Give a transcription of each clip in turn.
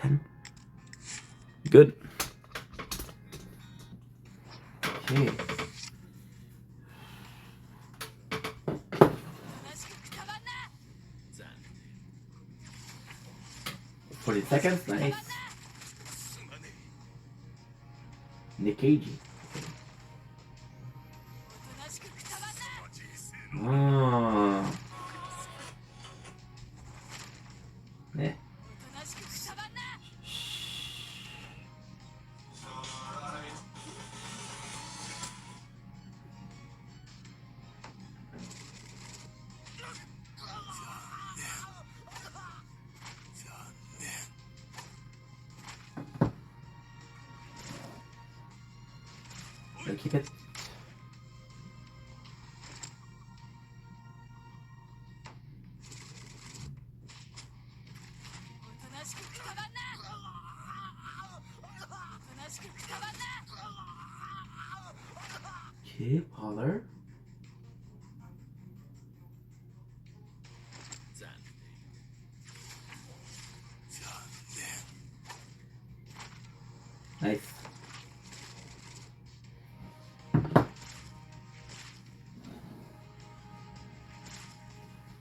10. Good. Okay. 40 seconds, nice. Nikaji. Ah. Yeah. So keep it. Okay, Pollard. Nice.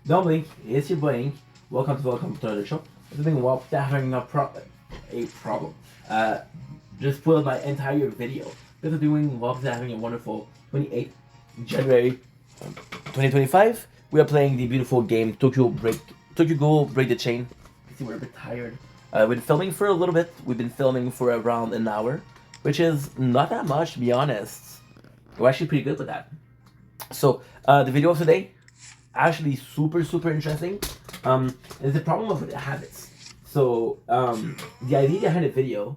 Dominic, it's your boy. Welcome to the show. I think while having a problem. Just spoiled my entire video. Because doing while having a wonderful 28th January 2025. We are playing the beautiful game Tokyo Ghoul Break the Chain. You see, we're a bit tired. We've been filming for a little bit. We've been filming for around an hour, which is not that much, to be honest. We're actually pretty good with that. So the video of today, actually super interesting. Is the problem of habits. So the idea behind the video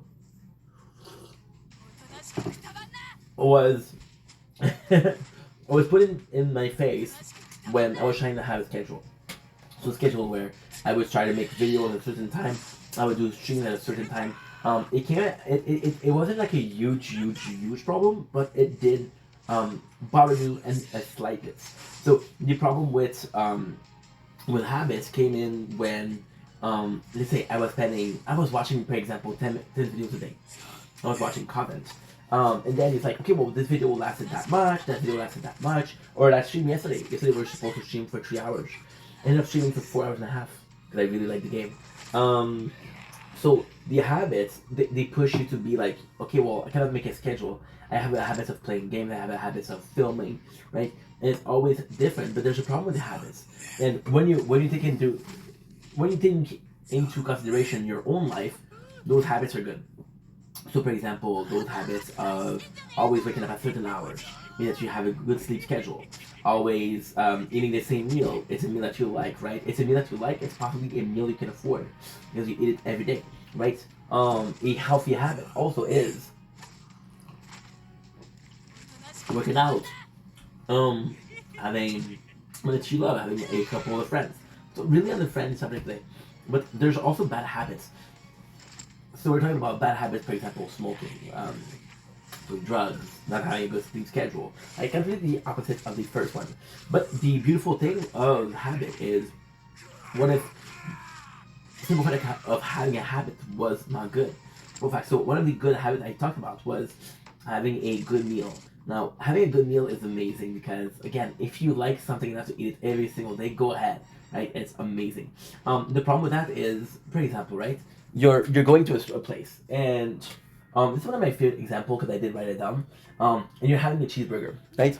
was was put in my face when I was trying to have a schedule. So a schedule where I would try to make videos at a certain time. I would do streams at a certain time. It wasn't like a huge problem, but it did bother me and a slight bit. So the problem with habits came in when let's say I was watching, for example, 10 videos a day. I was watching content. And then it's like, okay, well, this video lasted that much, that video lasted that much, or that stream yesterday. Yesterday we were supposed to stream for 3 hours. Ended up streaming for 4 hours and a half because I really like the game. So the habits, they push you to be like, okay, well, I cannot make a schedule. I have a habit of playing games, I have a habit of filming, right? And it's always different, but there's a problem with the habits. And when you take into consideration your own life, those habits are good. So, for example, those habits of always waking up at certain hours mean that you have a good sleep schedule. Always eating the same meal. It's a meal that you like, right? It's a meal that you like. It's possibly a meal you can afford because you eat it every day, right? A healthy habit also is working out. Having that you love, having a couple of friends. So really on the friend subject today. But there's also bad habits. So we're talking about bad habits, for example, smoking, drugs, not having a good sleep schedule. Like completely the opposite of the first one. But the beautiful thing of habit is, what if simple fact of having a habit was not good? In fact, so one of the good habits I talked about was having a good meal. Now, having a good meal is amazing because, again, if you like something enough to eat it every single day, go ahead, right? It's amazing. The problem with that is, for example, right? You're going to a place, and this is one of my favorite examples because I did write it down. And you're having a cheeseburger, right?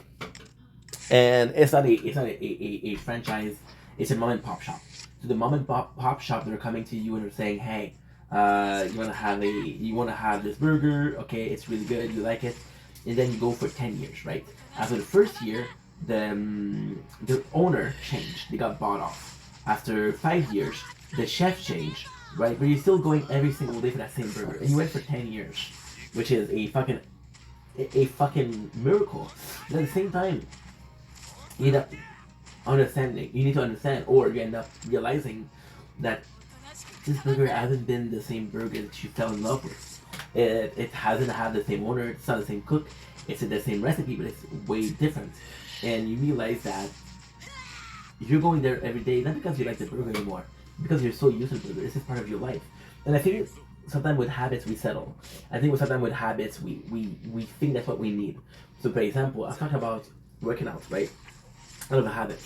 And it's not a franchise. It's a mom and pop shop. So the mom and pop shop, they're coming to you and they're saying, hey, you want to have this burger? Okay, it's really good. You like it, and then you go for 10 years, right? After the first year, the owner changed. They got bought off. After 5 years, the chef changed. Right, but you're still going every single day for that same burger, and you went for 10 years, which is a fucking miracle. But at the same time, you end up understanding. You need to understand, or you end up realizing that this burger hasn't been the same burger that you fell in love with. It hasn't had the same owner. It's not the same cook. It's the same recipe, but it's way different. And you realize that you're going there every day not because you like the burger anymore, because you're so used to the burger. This is part of your life. And I think sometimes with habits we settle. I think sometimes with habits we think that's what we need. So for example, I was talking about working out, right? Out of a habit.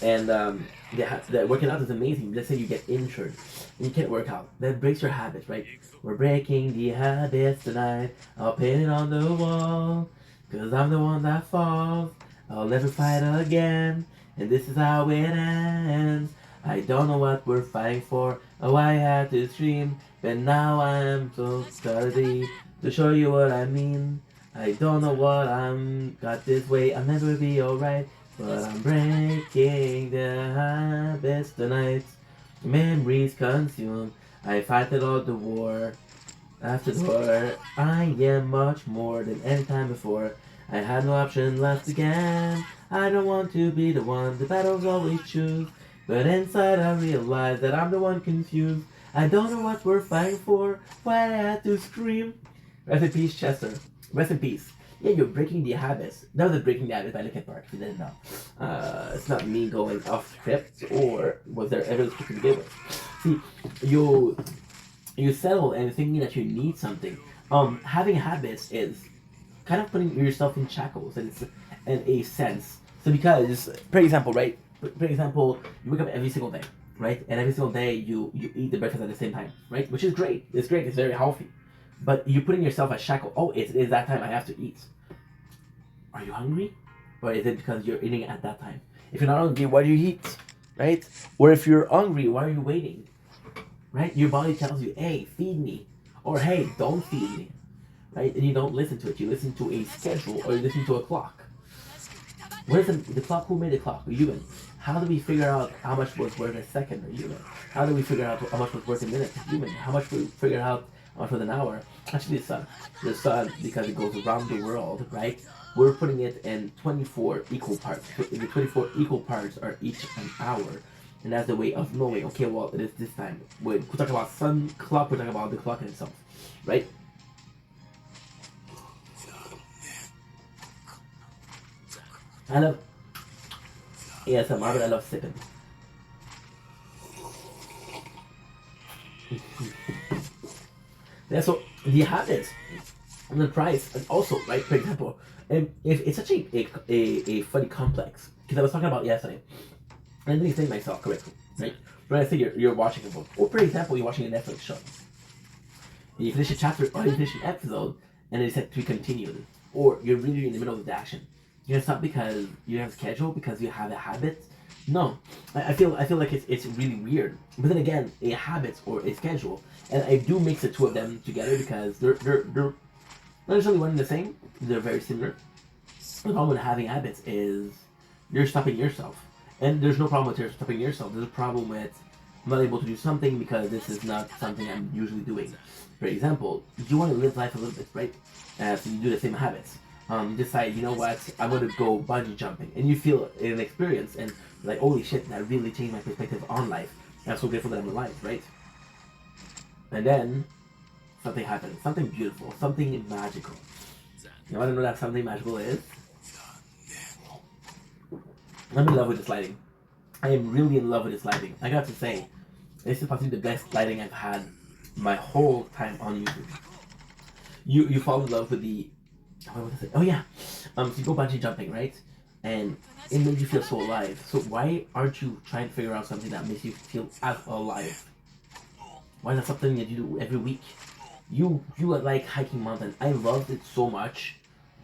And the working out is amazing. Let's say you get injured and you can't work out. That breaks your habits, right? We're breaking the habits tonight. I'll paint it on the wall. Cause I'm the one that falls. I'll never fight again. And this is how it ends. I don't know what we're fighting for. Oh, I had to scream. But now I'm so sorry to show you what I mean. I don't know what I'm got this way. I'll never be alright. But I'm breaking the habits tonight. Memories consumed. I fight it all the war. After the war, I am much more than any time before. I had no option left again. I don't want to be the one the battles always choose. But inside I realize that I'm the one confused. I don't know what we're fighting for. Why I had to scream. Rest in peace, Chester. Rest in peace. Yeah, you're breaking the habits. That was a breaking the habits by Linkin Park, if you didn't know. It's not me going off script, or was there ever script to begin with? See, you settle and thinking that you need something. Having habits is kind of putting yourself in shackles, and it's in a sense. So because, for example, right? For example, you wake up every single day, right? And every single day you eat the breakfast at the same time, right? Which is great. It's great. It's very healthy. But you're putting yourself at shackle. Oh, it's that time I have to eat. Are you hungry? Or is it because you're eating at that time? If you're not hungry, why do you eat? Right? Or if you're hungry, why are you waiting? Right? Your body tells you, hey, feed me. Or hey, don't feed me. Right? And you don't listen to it. You listen to a schedule, or you listen to a clock. What is the clock? Who made the clock? A human. How do we figure out how much was worth a second? A human. How do we figure out how much was worth a minute? A human. How much we figure out how much was an hour? Actually, the sun. The sun, because it goes around the world, right? We're putting it in 24 equal parts. The 24 equal parts are each an hour. And that's the way of knowing, okay, well, it is this time. When we talk about sun clock, we're talking about the clock in itself, right? I love ASMR, but I love sipping. Yeah, so the habits and the price, and also, right, for example, if it's such a funny complex, because I was talking about yesterday, and I didn't say myself correctly, right? When I say you're watching a book, or for example, you're watching a Netflix show, and you finish a chapter, or you finish an episode, and it's set to be continued, or you're really in the middle of the action. You know, it's not because you have a schedule, because you have a habit. No, I feel like it's really weird. But then again, a habit or a schedule, and I do mix the two of them together because they're not necessarily one and the same. They're very similar. The problem with having habits is you're stopping yourself, and there's no problem with you stopping yourself. There's a problem with I'm not able to do something because this is not something I'm usually doing. For example, you want to live life a little bit, right? So you do the same habits. You decide, you know what, I'm going to go bungee jumping, and you feel an experience, and like, holy shit, that really changed my perspective on life. I'm so grateful that I'm alive, right? And then something happens, something beautiful, something magical. You want to know that something magical is? I'm in love with this lighting. I am really in love with this lighting. I got to say, this is possibly the best lighting I've had my whole time on YouTube. You fall in love with the what was I saying? Oh yeah. So you go bungee jumping, right? And it made you feel so alive. So why aren't you trying to figure out something that makes you feel as alive? Why not something that you do every week? You like hiking mountain. I loved it so much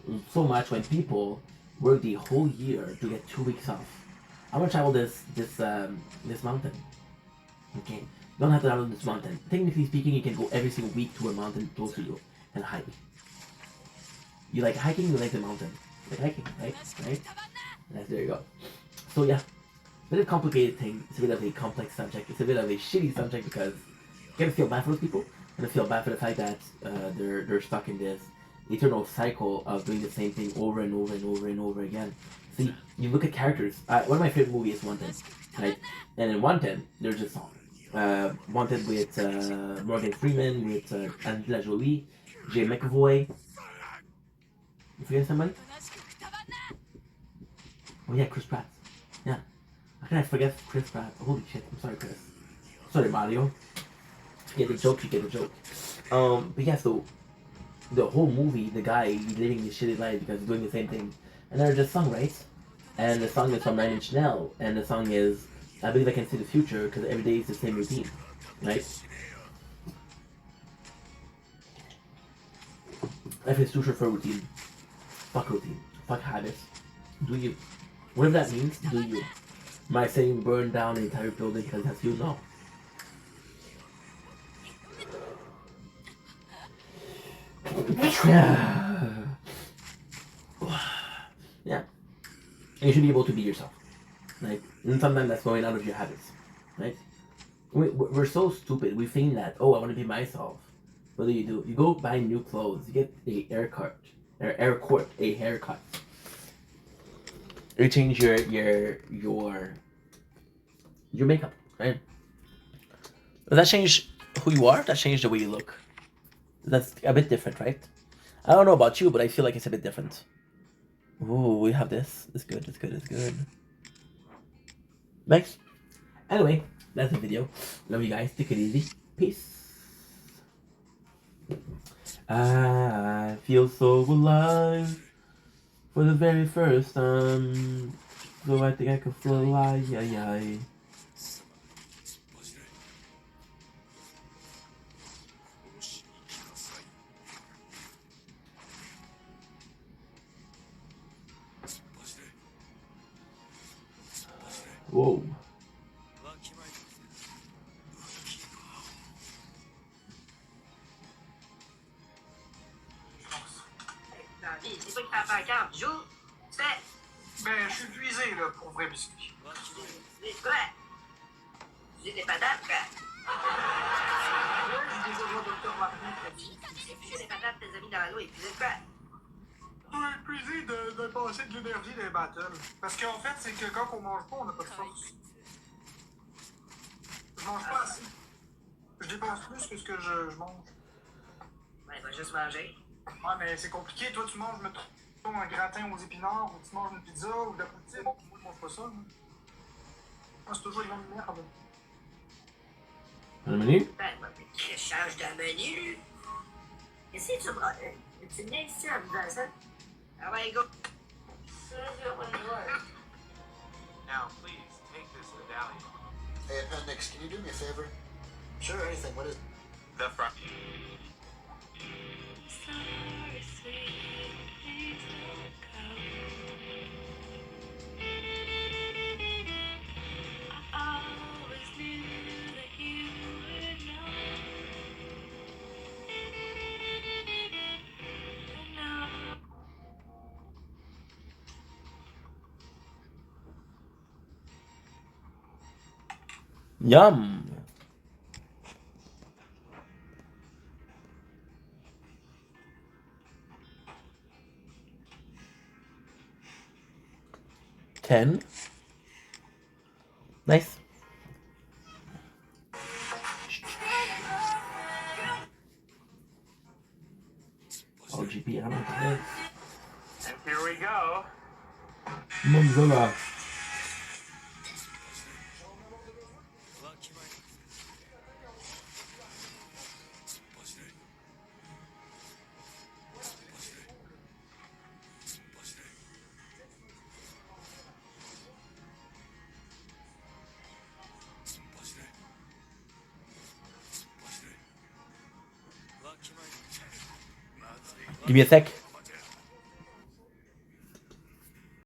when people work the whole year to get 2 weeks off. I'm gonna travel this mountain. Okay, you don't have to travel this mountain. Technically speaking, you can go every single week to a mountain close to you and hike. You like hiking, you like the mountain. You like hiking, right? Right? Yes, there you go. So yeah, it's a bit of a complicated thing. It's a bit of a complex subject. It's a bit of a shitty subject because you gotta feel bad for those people. You gotta feel bad for the fact that they're stuck in this eternal cycle of doing the same thing over and over and over and over again. See, you look at characters. One of my favorite movies is Wanted, right? And in Wanted, there's a song. Wanted with Morgan Freeman, with Angela Jolie, Jay McAvoy. You forgetting somebody? Oh yeah, Chris Pratt. Yeah. How can I forget Chris Pratt? Holy shit, I'm sorry, Chris. Sorry, Mario. If you get the joke, you get the joke. But yeah, so the whole movie, the guy he's living this shitty life because he's doing the same thing, and there's this song, right? And the song is from Nine Inch Nails, and the song is "I Believe I Can See the Future" because every day is the same routine, right? Life is too short for routine. Fuck routine. Fuck habits. Do you? Whatever that means, do you? Am I saying burn down the entire building because that's you? No. Yeah. You should be able to be yourself. Right? And sometimes that's going out of your habits. Right? We're so stupid. We think that, oh, I want to be myself. What do? You go buy new clothes. You get a haircut. A haircut. You change your makeup, right? Does that change who you are? That change the way you look. That's a bit different, right? I don't know about you, but I feel like it's a bit different. Ooh, we have this. It's good, it's good, it's good. Thanks. Anyway, that's the video. Love you guys. Take it easy. Peace. I feel so alive for the very first time. So I think I can fly. Yeah. Whoa. C'est pas que t'as pas carte, joue, c'est. Ben, je suis épuisé, là, pour vrai biscuit. C'est quoi? J'ai des patates, quoi. J'ai déjà joué au Dr. Martin, j'ai des patates, tes amis dans l'eau, épuisé de quoi? Épuisé de passer de l'énergie dans les battles. Parce qu'en fait, c'est que quand on mange pas, on n'a pas de force. Je mange pas assez. Je dépense plus que ce que je mange. Ben, il va juste manger. Ouais, mais c'est compliqué. Toi, tu manges, mettons, un gratin aux épinards, ou tu manges une pizza, ou de la poutine. Moi, je mange pas ça. Moi, c'est toujours les mêmes merdes. Un menu? Ben, je change de menu. Qu'est-ce que tu prends? Tu viens ici en me disant ça? Ah ouais, go. Now, please, take this medallion. Hey, Appendix, can you do me a favor? Sure, anything. What is The front. Yum. $10. Nice. Oh, GP, I don't know what that is. And here we go. Monzilla. Give me a sec.